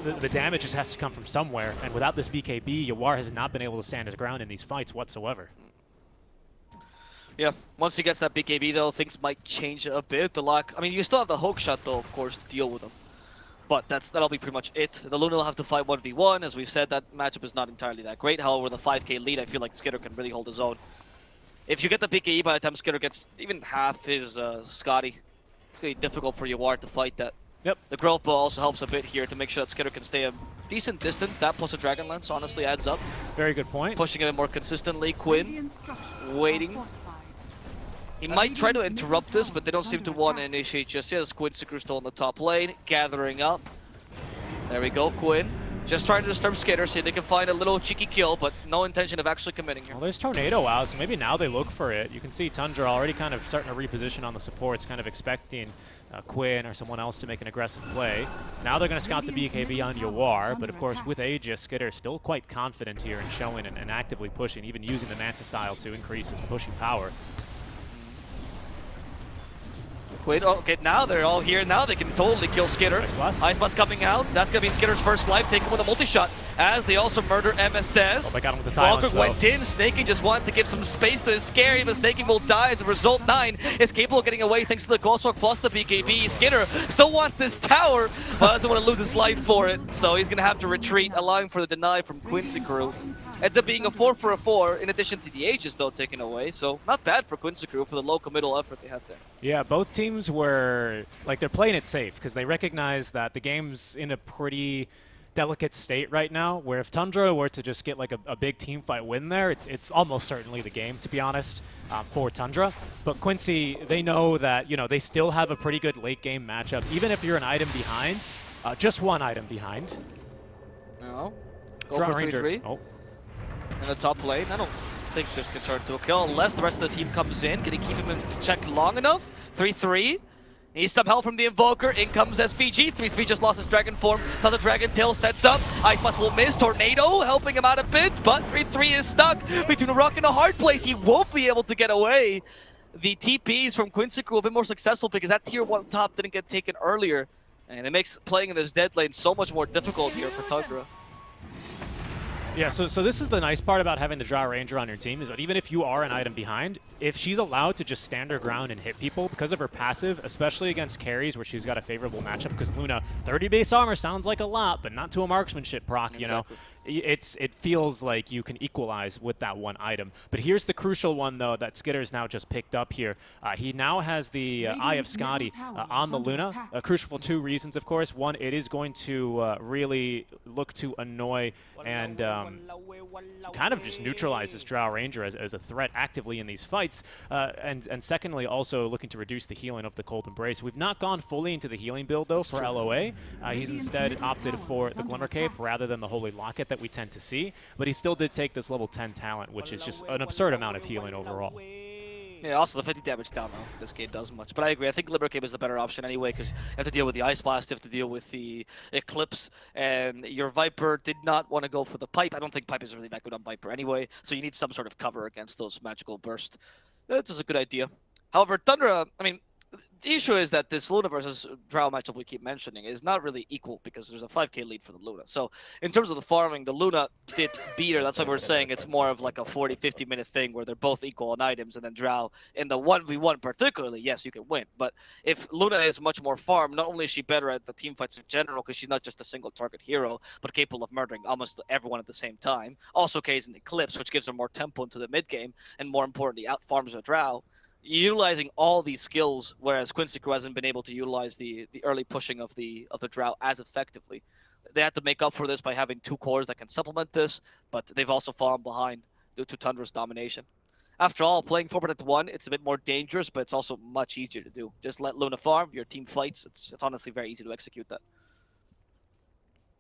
the damage just has to come from somewhere, and without this BKB, Yawar has not been able to stand his ground in these fights whatsoever. Yeah, once he gets that BKB, though, things might change a bit. The lack, I mean, you still have the hook shot, though, of course, to deal with him. But that'll be pretty much it. The Luna will have to fight 1v1. As we've said, that matchup is not entirely that great. However, with a 5k lead, I feel like Skitter can really hold his own. If you get the BKE by the time Skitter gets even half his Scotty, it's going to be difficult for Yawar to fight that. Yep. The Growth Bow also helps a bit here to make sure that Skitter can stay a decent distance. That plus a Dragon Lance honestly adds up. Very good point. Pushing a bit more consistently. Quinn waiting. He might try to interrupt this, but they don't seem to want to initiate just yet. Quincy still on the top lane, gathering up. There we go, Quinn. Just trying to disturb Skater, see if they can find a little cheeky kill, but no intention of actually committing here. Well, there's Tornado out, so maybe now they look for it. You can see Tundra already kind of starting to reposition on the supports, kind of expecting Quinn or someone else to make an aggressive play. Now they're going to scout the BKB on Yawar, but of course with Aegis, Skitter still quite confident here in showing and actively pushing, even using the Manta style to increase his pushing power. Quinn, oh, okay, now they're all here. Now they can totally kill Skitter. Ice Blast coming out. That's going to be Skitter's first life, taken with a multi-shot, as they also murder MSS. Oh, they got him with the silence, went in. Snaking just wanted to give some space to his scary, but Snaking will die as a result. 9 is capable of getting away thanks to the Ghost Walk plus the BKB. Skitter still wants this tower, but doesn't want to lose his life for it. So he's going to have to retreat, allowing for the deny from Quincy crew. Ends up being a 4 for a 4, in addition to the Aegis, though, taken away. So not bad for Quincy crew for the low committal effort they had there. Yeah, both teams games where, like, they're playing it safe because they recognize that the game's in a pretty delicate state right now, where if Tundra were to just get like a big team fight win there, it's almost certainly the game, to be honest, for Tundra. But Quincy, they know that, you know, they still have a pretty good late game matchup, even if you're an item behind, just one item behind. No. Go Draw for Ranger. 3-3 Oh. in the top lane. I don't think this can turn to a kill unless the rest of the team comes in. Can he keep him in check long enough? 3-3. Needs some help from the Invoker. In comes SVG. 3-3 just lost his Dragon form. So the Dragon Tail sets up. Ice Blast will miss. Tornado helping him out a bit, but 3-3 is stuck between a rock and a hard place. He won't be able to get away. The TPs from Quincy Crew have been more successful because that tier 1 top didn't get taken earlier. And it makes playing in this dead lane so much more difficult here for Tundra. Yeah, so this is the nice part about having the Drow Ranger on your team, is that even if you are an item behind, if she's allowed to just stand her ground and hit people because of her passive, especially against carries where she's got a favorable matchup, because Luna, 30 base armor sounds like a lot, but not to a marksmanship proc, you know. It feels like you can equalize with that one item. But here's the crucial one, though, that Skitter's now just picked up here. He now has the Eye of Scotty on the Luna. Crucial for two reasons, of course. One, it is going to really look to annoy and kind of just neutralize this Drow Ranger as a threat actively in these fights. And secondly, also looking to reduce the healing of the Cold Embrace. We've not gone fully into the healing build, though, for LOA. He's instead opted for the Glimmer Cape rather than the Holy Locket that we tend to see. But he still did take this level 10 talent, which is just an absurd amount of healing overall. Yeah, also the 50 damage down though. This game does much. But I agree, I think Glimmer Cape is the better option anyway, because you have to deal with the Ice Blast, you have to deal with the Eclipse, and your Viper did not want to go for the Pipe. I don't think Pipe is really that good on Viper anyway, so you need some sort of cover against those magical bursts. That's just a good idea. However, Tundra, I mean, the issue is that this Luna versus Drow matchup we keep mentioning is not really equal because there's a 5k lead for the Luna. So in terms of the farming, the Luna did beat her. That's why we're saying it's more of like a 40-50 minute thing where they're both equal on items, and then Drow in the 1v1 particularly, yes, you can win. But if Luna is much more farm, not only is she better at the team fights in general because she's not just a single target hero, but capable of murdering almost everyone at the same time. Also carries an Eclipse, which gives her more tempo into the mid game, and more importantly, out farms a Drow. Utilizing all these skills, whereas Quincy Crew hasn't been able to utilize the early pushing of the Drow as effectively. They had to make up for this by having two cores that can supplement this, but they've also fallen behind due to Tundra's domination. After all, playing 4-1, it's a bit more dangerous, but it's also much easier to do. Just let Luna farm, your team fights. It's honestly very easy to execute that.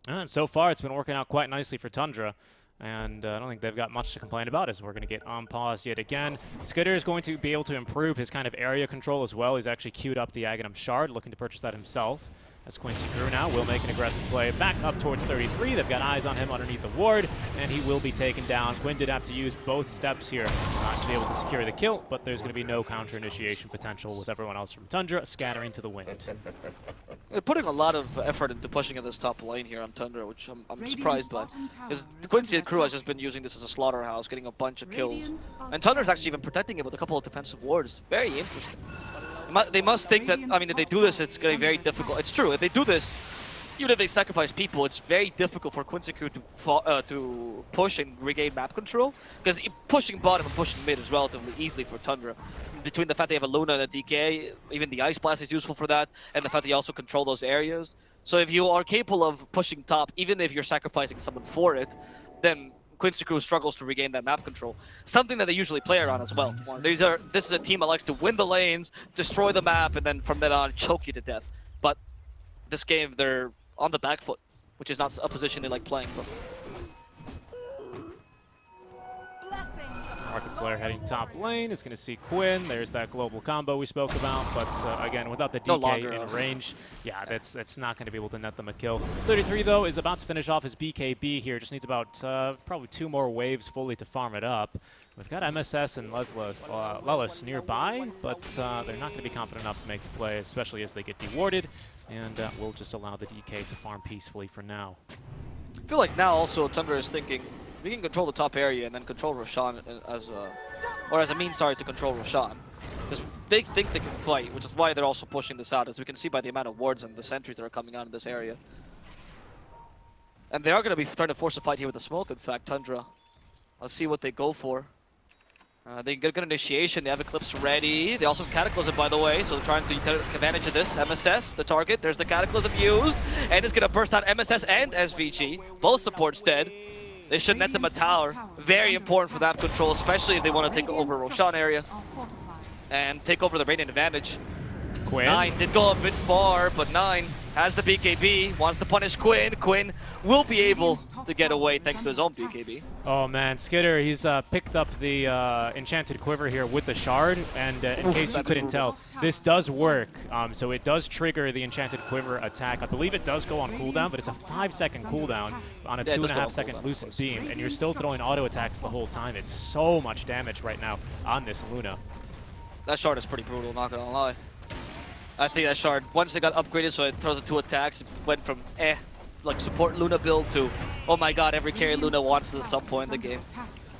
And so far, it's been working out quite nicely for Tundra. And I don't think they've got much to complain about, as we're going to get on pause yet again. Skitter is going to be able to improve his kind of area control as well. He's actually queued up the Aghanim Shard, looking to purchase that himself. As Quincy Crew now will make an aggressive play back up towards 33. They've got eyes on him underneath the ward, and he will be taken down. Quinn did have to use both steps here to be able to secure the kill, but there's going to be no counter-initiation potential with everyone else from Tundra scattering to the wind. They're putting a lot of effort into pushing at this top lane here on Tundra, which I'm surprised by. Because Quincy and Crew has just been using this as a slaughterhouse, getting a bunch of kills. And Tundra's actually even protecting it with a couple of defensive wards. Very interesting. They must think that, I mean, if they do this, it's going to be very difficult. It's true, if they do this, even if they sacrifice people, it's very difficult for Quincy Crew to push and regain map control. Because pushing bottom and pushing mid is relatively easily for Tundra. Between the fact they have a Luna and a DK, even the Ice Blast is useful for that, and the fact that you also control those areas. So if you are capable of pushing top, even if you're sacrificing someone for it, then Quincy Crew struggles to regain that map control. Something that they usually play around as well. This is a team that likes to win the lanes, destroy the map, and then from then on choke you to death. But this game, they're on the back foot, which is not a position they like playing from. Market Flare heading top lane is going to see Quinn. There's that global combo we spoke about, but again, without the DK in range, yeah, that's not going to be able to net them a kill. 33, though, is about to finish off his BKB here. Just needs about probably 2 more waves fully to farm it up. We've got MSS and Lelis nearby, but they're not going to be confident enough to make the play, especially as they get dewarded, and we'll just allow the DK to farm peacefully for now. I feel like now also Tundra is thinking, we can control the top area and then control Roshan as a means, to control Roshan. Because they think they can fight, which is why they're also pushing this out, as we can see by the amount of wards and the sentries that are coming out in this area. And they are going to be trying to force a fight here with the smoke, in fact, Tundra. Let's see what they go for. They get good initiation. They have Eclipse ready. They also have Cataclysm, by the way, so they're trying to take advantage of this. MSS, the target. There's the Cataclysm used, and it's going to burst out MSS and SVG. Both supports dead. They should net them a tower. Very important for that control, especially if they want to take over Roshan area and take over the radiant advantage. Quinn. 9 did go a bit far, but 9 has the BKB, wants to punish Quinn. Quinn will be able to get away thanks to his own BKB. Oh man, Skitter, he's picked up the Enchanted Quiver here with the Shard, and in case you couldn't tell, this does work. So it does trigger the Enchanted Quiver attack. I believe it does go on cooldown, but it's a 5-second cooldown on a 2.5-second Lucent Beam, and you're still throwing auto attacks the whole time. It's so much damage right now on this Luna. That Shard is pretty brutal, not gonna lie. I think that Shard, once it got upgraded so it throws it 2 attacks, it went from like support Luna build to, oh my god, every carry Luna wants at some point in the game.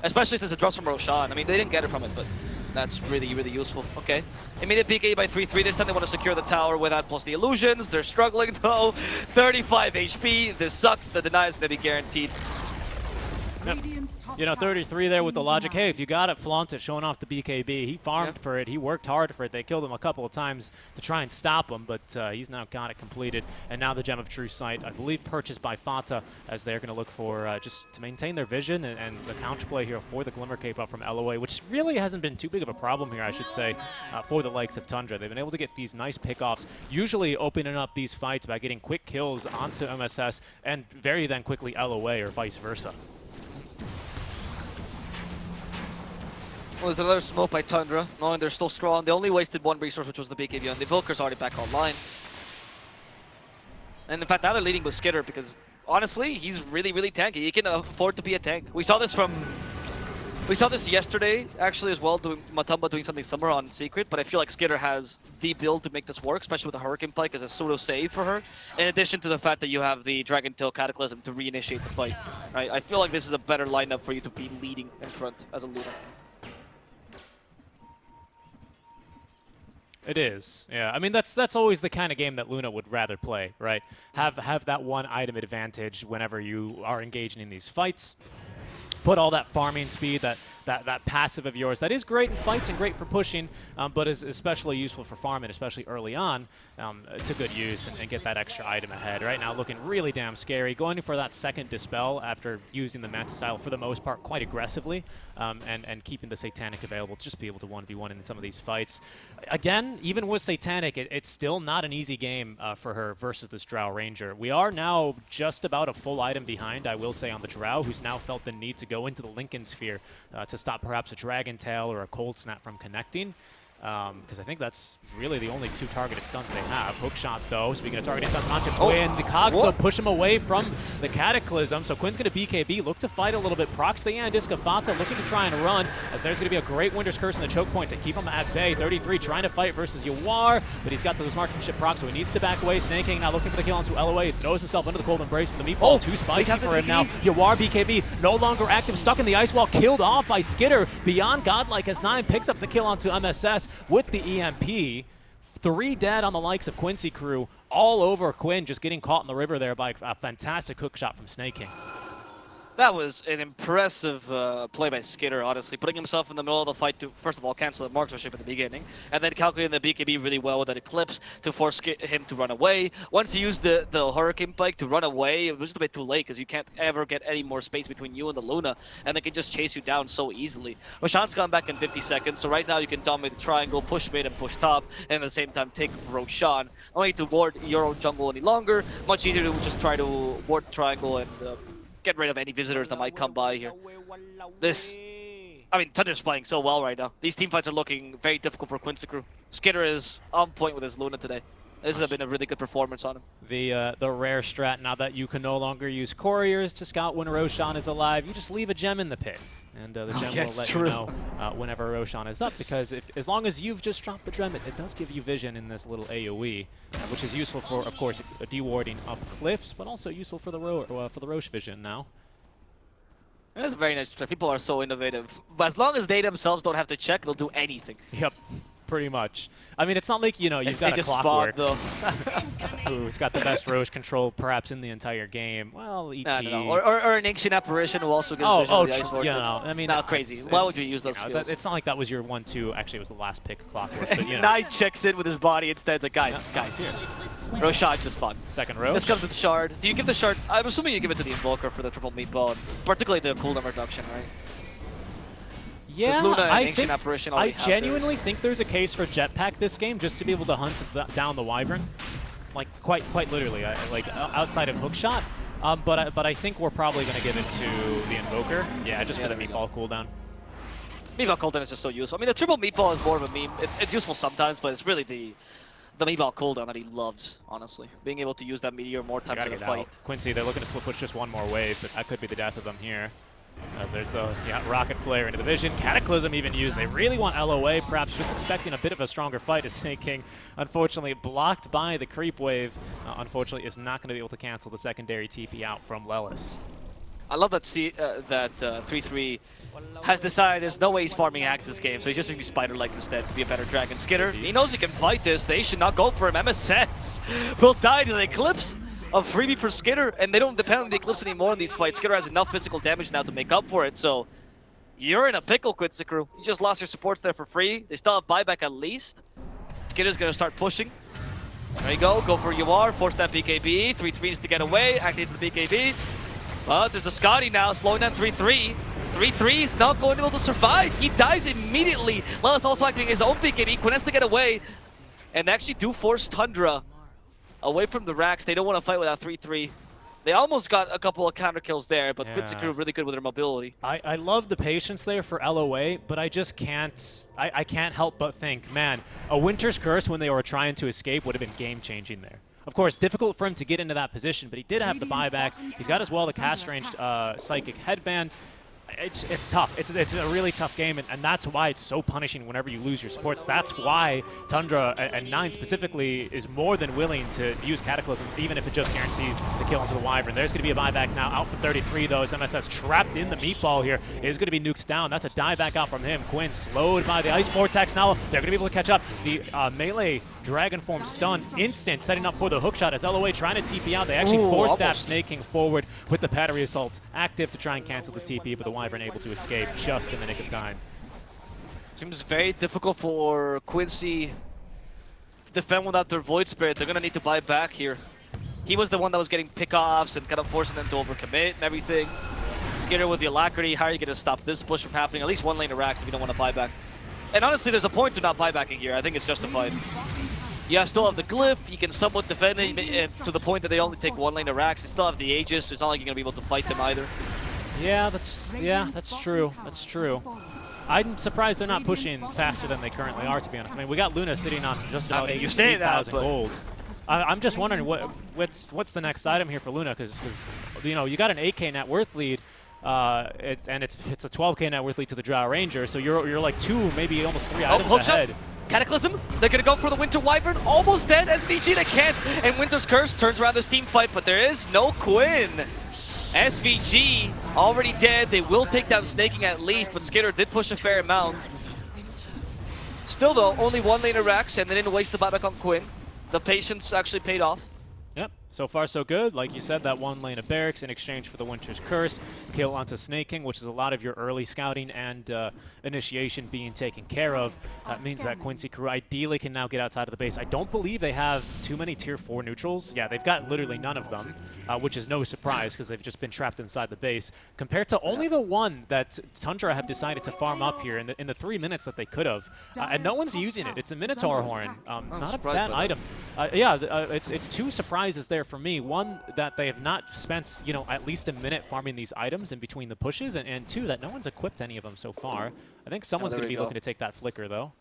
Especially since it drops from Roshan. I mean, they didn't get it from it, but that's really, really useful. Okay. Immediate PK by 3-3. This time they want to secure the tower without plus the illusions. They're struggling though. 35 HP. This sucks. The deny is going to be guaranteed. You know, 33 there with the logic. Hey, if you got it, flaunt it, showing off the BKB. He farmed for it. He worked hard for it. They killed him a couple of times to try and stop him, but he's now got it completed. And now the Gem of True Sight, I believe, purchased by Fata, as they're going to look for just to maintain their vision and the counterplay here for the Glimmer Cape up from LOA, which really hasn't been too big of a problem here, I should say, for the likes of Tundra. They've been able to get these nice pickoffs, usually opening up these fights by getting quick kills onto MSS and very then quickly LOA or vice versa. Well, there's another smoke by Tundra, knowing they're still strong. They only wasted 1 resource, which was the BKB, and the Evoker's already back online. And in fact, now they're leading with Skitter because, honestly, he's really, really tanky. He can afford to be a tank. We saw this yesterday, actually, as well, doing Matumba doing something similar on Secret, but I feel like Skitter has the build to make this work, especially with the Hurricane Pike as a pseudo save for her, in addition to the fact that you have the Dragon Tail Cataclysm to reinitiate the fight. Right? I feel like this is a better lineup for you to be leading in front as a Luna. It is, yeah. I mean, that's always the kind of game that Luna would rather play, right? Have that one item advantage whenever you are engaging in these fights. Put all that farming speed, that passive of yours, that is great in fights and great for pushing, but is especially useful for farming, especially early on, to good use and get that extra item ahead. Right now looking really damn scary, going for that second Dispel after using the Manta Style for the most part quite aggressively, and keeping the Satanic available to just be able to 1v1 in some of these fights. Again, even with Satanic, it's still not an easy game for her versus this Drow Ranger. We are now just about a full item behind, I will say, on the Drow, who's now felt the need to go into the Lincoln Sphere to stop perhaps a Dragon Tail or a Cold Snap from connecting. Because I think that's really the only 2 targeted stuns they have. Hookshot, though, speaking of targeted stuns, onto Quinn. The Cogs, though, push him away from the Cataclysm, so Quinn's going to BKB, look to fight a little bit. Procs the Andiska, Fata looking to try and run, as there's going to be a great Winter's Curse in the choke point to keep him at bay. 33 trying to fight versus Yawar, but he's got those marksmanship procs, so he needs to back away. Snaking now looking for the kill onto LOA. He throws himself into the cold embrace with the meatball. Too spicy for him now. Yawar BKB, no longer active, stuck in the ice wall, killed off by Skitter. Beyond Godlike as 9 picks up the kill onto MSS with the EMP. 3 dead on the likes of Quincy crew, all over Quinn, just getting caught in the river there by a fantastic hook shot from Snake King. That was an impressive play by Skitter, honestly. Putting himself in the middle of the fight to, first of all, cancel the marksmanship at the beginning, and then calculating the BKB really well with that Eclipse to force him to run away. Once he used the Hurricane Pike to run away, it was just a bit too late, because you can't ever get any more space between you and the Luna, and they can just chase you down so easily. Roshan's gone back in 50 seconds, so right now you can dominate the triangle, push mid and push top, and at the same time take Roshan. No need to ward your own jungle any longer. Much easier to just try to ward the triangle and get rid of any visitors that might come by here. I mean, Tundra's playing so well right now. These teamfights are looking very difficult for Quincy crew. Skitter is on point with his Luna today. This has been a really good performance on him. The rare strat, now that you can no longer use couriers to scout when Roshan is alive, you just leave a gem in the pit. And the gem will let you know whenever Roshan is up, because as long as you've just dropped the gem, it does give you vision in this little AoE, which is useful for, of course, dewarding up cliffs, but also useful for the Roche vision now. That's a very nice trick. People are so innovative. But as long as they themselves don't have to check, they'll do anything. Yep. pretty much. I mean, it's not like, you know, you've got a just Clockwork though. who's got the best Roche control perhaps in the entire game. Well, ET. No. Or an Ancient Apparition who also gets vision of the Ice Vortex. You know, I mean, not crazy. Why would you use those skills? It's not like that was your 1-2. Actually, it was the last pick, Clockwork. But, you know. Knight checks in with his body instead. It's like, guys, here. Roshad just spawned. Second Roche. This comes with Shard. Do you give the Shard? I'm assuming you give it to the Invoker for the triple meatball, particularly the cooldown reduction, right? Yeah, Luna and I Ancient think Apparition I already have genuinely theirs. think there's a case for Jetpack this game just to be able to hunt down the Wyvern, like quite literally, outside of hookshot. But I think we're probably going to give it to the Invoker. Yeah, just for the meatball cooldown. Meatball cooldown is just so useful. I mean, the triple meatball is more of a meme. It's useful sometimes, but it's really the meatball cooldown that he loves, honestly. Being able to use that meteor more times in a fight. Quincy, they're looking to split push just one more wave, but that could be the death of them here. As there's the Rocket Flare into the vision. Cataclysm even used. They really want LOA, perhaps just expecting a bit of a stronger fight as Snake King, unfortunately, blocked by the creep wave, unfortunately is not going to be able to cancel the secondary TP out from Lelis. I love that 3-3 has decided there's no way he's farming hacks this game, so he's just going to be Spider-like instead to be a better Dragon Skitter. He knows he can fight this. They should not go for him. MSS will die to the Eclipse of freebie for Skitter, and they don't depend on the Eclipse anymore in these fights. Skitter has enough physical damage now to make up for it, so you're in a pickle, Quincy crew. You just lost your supports there for free. They still have buyback at least. Skitter's going to start pushing. There you go for UR, force that BKB. 3-3 needs to get away, activates the BKB. But there's a Scotty now slowing down 3-3. 3-3 is not going to be able to survive. He dies immediately. Lelis also activating his own BKB. Quinn has to get away. And they actually do force Tundra away from the racks. They don't want to fight without 3-3. They almost got a couple of counter kills there, but Quincy crew really good with their mobility. I love the patience there for LOA, but I just can't I can't help but think, man, a Winter's Curse when they were trying to escape would have been game-changing there. Of course, difficult for him to get into that position, but he did have the buyback. He's got as well the cast-ranged Psychic Headband. It's tough. It's a really tough game, and that's why it's so punishing whenever you lose your supports. That's why Tundra, and 9 specifically, is more than willing to use Cataclysm, even if it just guarantees the kill into the Wyvern. There's going to be a buyback now, out for 33, though, as MSS trapped in the meatball here. Is going to be nukes down. That's a dieback out from him. Quinn slowed by the Ice Vortex. Now they're going to be able to catch up. The melee Dragon Form stun instant, setting up for the hookshot as LOA trying to TP out. They actually forced that Snake King forward with the battery assault active to try and cancel the TP, but the Wyvern able to escape just in the nick of time. Seems very difficult for Quincy to defend without their Void Spirit. They're going to need to buy back here. He was the one that was getting pickoffs and kind of forcing them to overcommit and everything. Skitter with the Alacrity, how are you going to stop this push from happening? At least one lane of racks if you don't want to buy back. And honestly, there's a point to not buybacking here. I think it's justified. Yeah, still have the Glyph. You can somewhat defend it to the point that they only take one lane of racks. They still have the Aegis. It's not like you're going to be able to fight them either. Yeah, that's true. That's true. I'm surprised they're not pushing faster than they currently are, to be honest. I mean, we got Luna sitting on just about 8,000 gold. I'm just wondering what's the next item here for Luna, because you know, you got an 8K net worth lead, it's a 12K net worth lead to the Drow Ranger, so you're like 2, maybe almost 3 items ahead. Cataclysm, they're going to go for the Winter Wyvern, almost dead. SVG, they can't, and Winter's Curse turns around this team fight, but there is no Quinn. SVG already dead. They will take down Snaking at least, but Skitter did push a fair amount. Still though, only one lane of racks, and they didn't waste the buyback on Quinn. The patience actually paid off. Yep, so far so good. Like you said, that one lane of Barracks in exchange for the Winter's Curse. Kill onto Snake King, which is a lot of your early scouting and initiation being taken care of. That means that Quincy crew ideally can now get outside of the base. I don't believe they have too many tier 4 neutrals. Yeah, they've got literally none of them, which is no surprise because they've just been trapped inside the base, compared to only the one that Tundra have decided to farm up here in the 3 minutes that they could have. And no one's using it. It's a Minotaur Horn. Not a bad item. It's 2 surprises there for me. One, that they have not spent, you know, at least a minute farming these items in between the pushes, and 2, that no one's equipped any of them so far. I think someone's going to be looking to take that Flicker, though.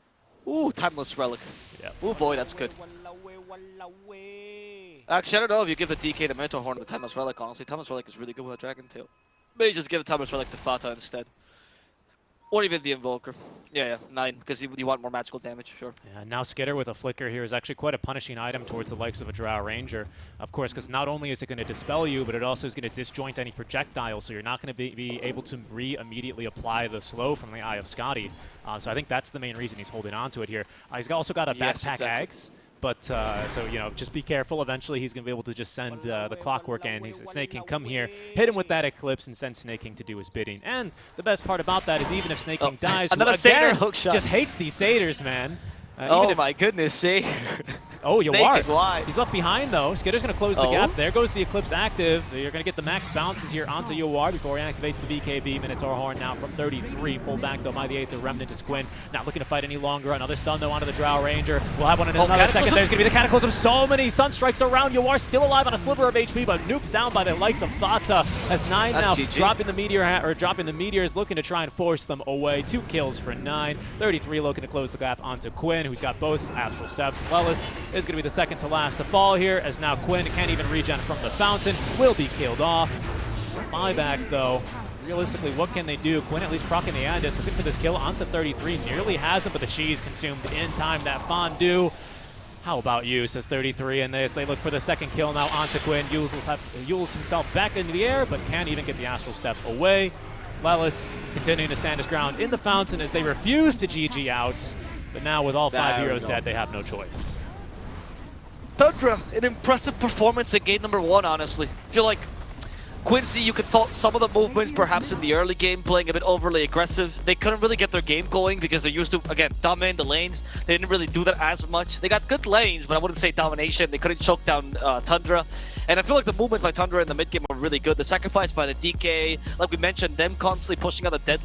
Ooh, Timeless Relic. Yeah. Ooh, boy, that's good. Actually, I don't know if you give the DK to Mentor Horn or the Timeless Relic, honestly. Timeless Relic is really good with a Dragon Tail. Maybe just give the Timeless Relic to Fata instead. Or even the Invoker. Yeah, 9, because you want more magical damage, sure. Yeah, now Skitter with a flicker here is actually quite a punishing item towards the likes of a Drow Ranger. Of course, because not only is it going to dispel you, but it also is going to disjoint any projectile, so you're not going to be able to immediately apply the slow from the Eye of Scotty. So I think that's the main reason he's holding on to it here. He's also got a backpack eggs. But, so, you know, just be careful. Eventually, he's going to be able to just send the Clockwork in. He's Snake King, come here, hit him with that Eclipse, and send Snake King to do his bidding. And the best part about that is even if Snake King dies, another Satyr hook shot. Just hates these Satyrs, man. Oh my goodness, see? Oh, Yawar. Wide. He's left behind, though. Skitter's going to close the gap. There goes the Eclipse active. You're going to get the max bounces here onto Yawar before he activates the BKB. Minotaur Horn now from 33. Pulled back, though, by the 8th. The Remnant is Quinn. Not looking to fight any longer. Another stun, though, onto the Drow Ranger. We'll have one in another second. There's going to be the Cataclysm. So many Sunstrikes around. Yawar still alive on a sliver of HP, but nukes down by the likes of Thata. As 9 now GG. dropping the Meteors, looking to try and force them away. 2 kills for 9. 33 looking to close the gap onto Quinn, who's got both Astral Steps. Lelis is going to be the second to last to fall here, as now Quinn can't even regen from the fountain, will be killed off. Buyback, though. Realistically, what can they do? Quinn at least proccing the Andis, looking for this kill onto 33. Nearly has it, but the cheese consumed in time. That fondue. How about you, says 33, and they look for the second kill now onto Quinn. Yules himself back into the air, but can't even get the Astral Step away. Lelis continuing to stand his ground in the fountain as they refuse to GG out. But now with all 5 heroes dead, they have no choice. Tundra, an impressive performance at game number 1, honestly. I feel like Quincy, you could fault some of the movements perhaps in the early game, playing a bit overly aggressive. They couldn't really get their game going because they're used to, again, dominate the lanes. They didn't really do that as much. They got good lanes, but I wouldn't say domination. They couldn't choke down Tundra. And I feel like the movements by Tundra in the mid game were really good. The sacrifice by the DK, like we mentioned, them constantly pushing out the dead